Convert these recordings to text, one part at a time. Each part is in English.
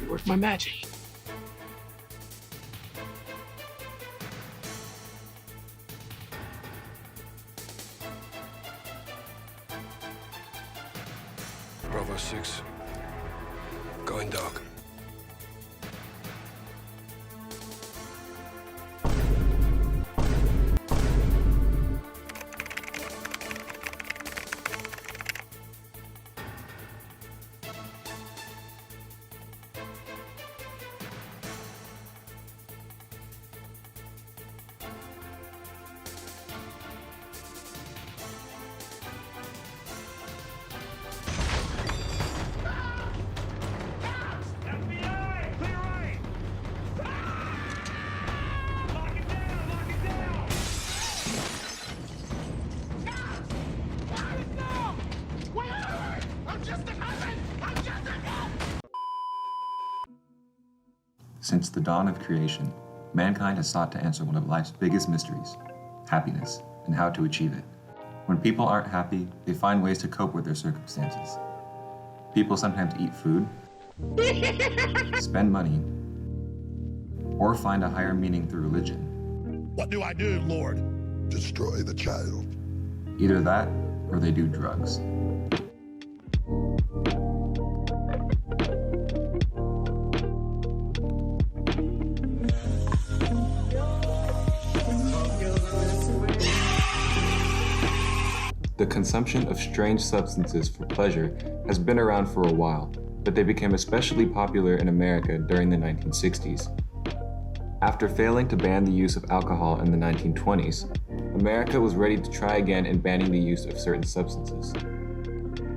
Worth my magic. Bravo 6. Going dark. Since the dawn of creation, mankind has sought to answer one of life's biggest mysteries, happiness, and how to achieve it. When people aren't happy, they find ways to cope with their circumstances. People sometimes eat food, spend money, or find a higher meaning through religion. What do I do, Lord? Destroy the child. Either that, or they do drugs. The consumption of strange substances for pleasure has been around for a while, but they became especially popular in America during the 1960s. After failing to ban the use of alcohol in the 1920s, America was ready to try again in banning the use of certain substances.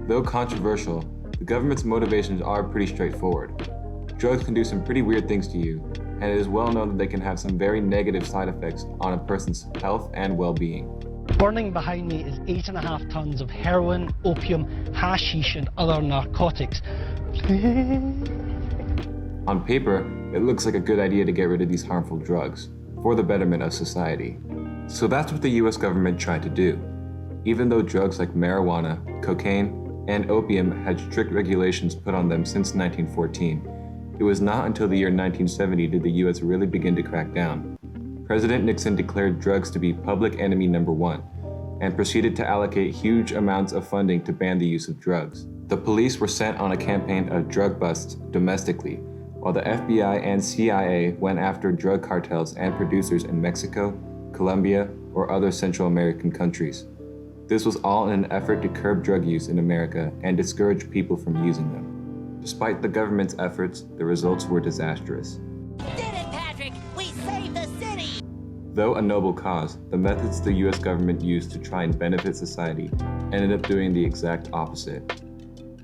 Though controversial, the government's motivations are pretty straightforward. Drugs can do some pretty weird things to you, and it is well known that they can have some very negative side effects on a person's health and well-being. Burning behind me is 8.5 tons of heroin, opium, hashish and other narcotics. On paper, it looks like a good idea to get rid of these harmful drugs, for the betterment of society. So that's what the US government tried to do. Even though drugs like marijuana, cocaine, and opium had strict regulations put on them since 1914, it was not until the year 1970 did the US really begin to crack down. President Nixon declared drugs to be public enemy number one, and proceeded to allocate huge amounts of funding to ban the use of drugs. The police were sent on a campaign of drug busts domestically, while the FBI and CIA went after drug cartels and producers in Mexico, Colombia, or other Central American countries. This was all in an effort to curb drug use in America and discourage people from using them. Despite the government's efforts, the results were disastrous. Though a noble cause, the methods the US government used to try and benefit society ended up doing the exact opposite.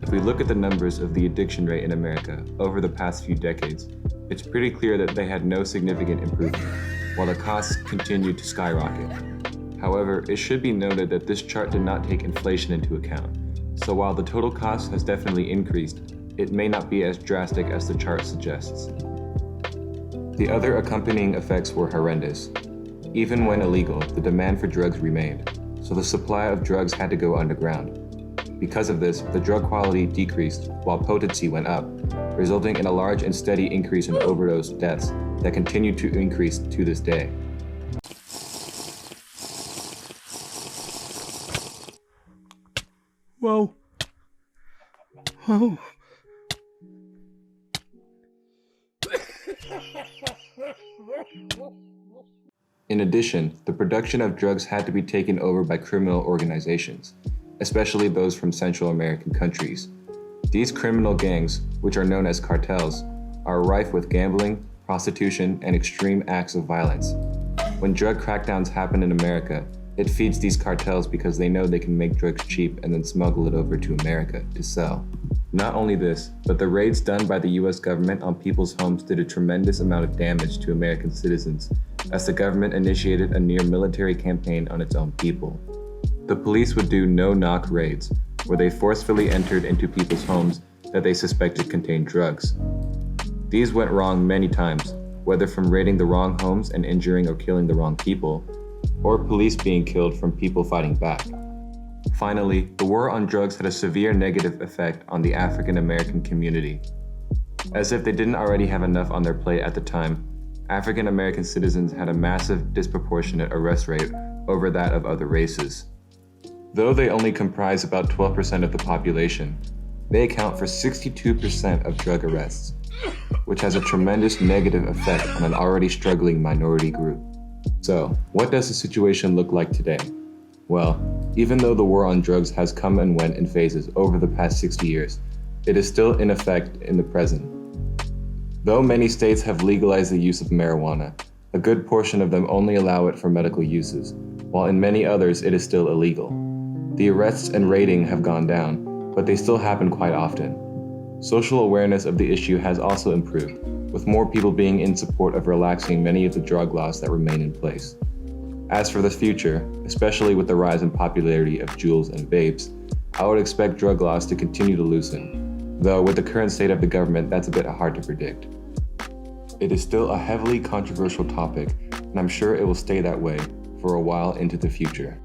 If we look at the numbers of the addiction rate in America over the past few decades, it's pretty clear that they had no significant improvement, while the costs continued to skyrocket. However, it should be noted that this chart did not take inflation into account, so while the total cost has definitely increased, it may not be as drastic as the chart suggests. The other accompanying effects were horrendous. Even when illegal, the demand for drugs remained, so the supply of drugs had to go underground. Because of this, the drug quality decreased while potency went up, resulting in a large and steady increase in overdose deaths that continue to increase to this day. Whoa. Whoa. In addition, the production of drugs had to be taken over by criminal organizations, especially those from Central American countries. These criminal gangs, which are known as cartels, are rife with gambling, prostitution, and extreme acts of violence. When drug crackdowns happen in America, it feeds these cartels because they know they can make drugs cheap and then smuggle it over to America to sell. Not only this, but the raids done by the US government on people's homes did a tremendous amount of damage to American citizens, as the government initiated a near military campaign on its own people. The police would do no-knock raids, where they forcefully entered into people's homes that they suspected contained drugs. These went wrong many times, whether from raiding the wrong homes and injuring or killing the wrong people, or police being killed from people fighting back. Finally, the war on drugs had a severe negative effect on the African American community. As if they didn't already have enough on their plate at the time, African American citizens had a massive disproportionate arrest rate over that of other races. Though they only comprise about 12% of the population, they account for 62% of drug arrests, which has a tremendous negative effect on an already struggling minority group. So, what does the situation look like today? Well, even though the war on drugs has come and went in phases over the past 60 years, it is still in effect in the present. Though many states have legalized the use of marijuana, a good portion of them only allow it for medical uses, while in many others it is still illegal. The arrests and raiding have gone down, but they still happen quite often. Social awareness of the issue has also improved, with more people being in support of relaxing many of the drug laws that remain in place. As for the future, especially with the rise in popularity of Juuls and vapes, I would expect drug laws to continue to loosen, though with the current state of the government, that's a bit hard to predict. It is still a heavily controversial topic, and I'm sure it will stay that way for a while into the future.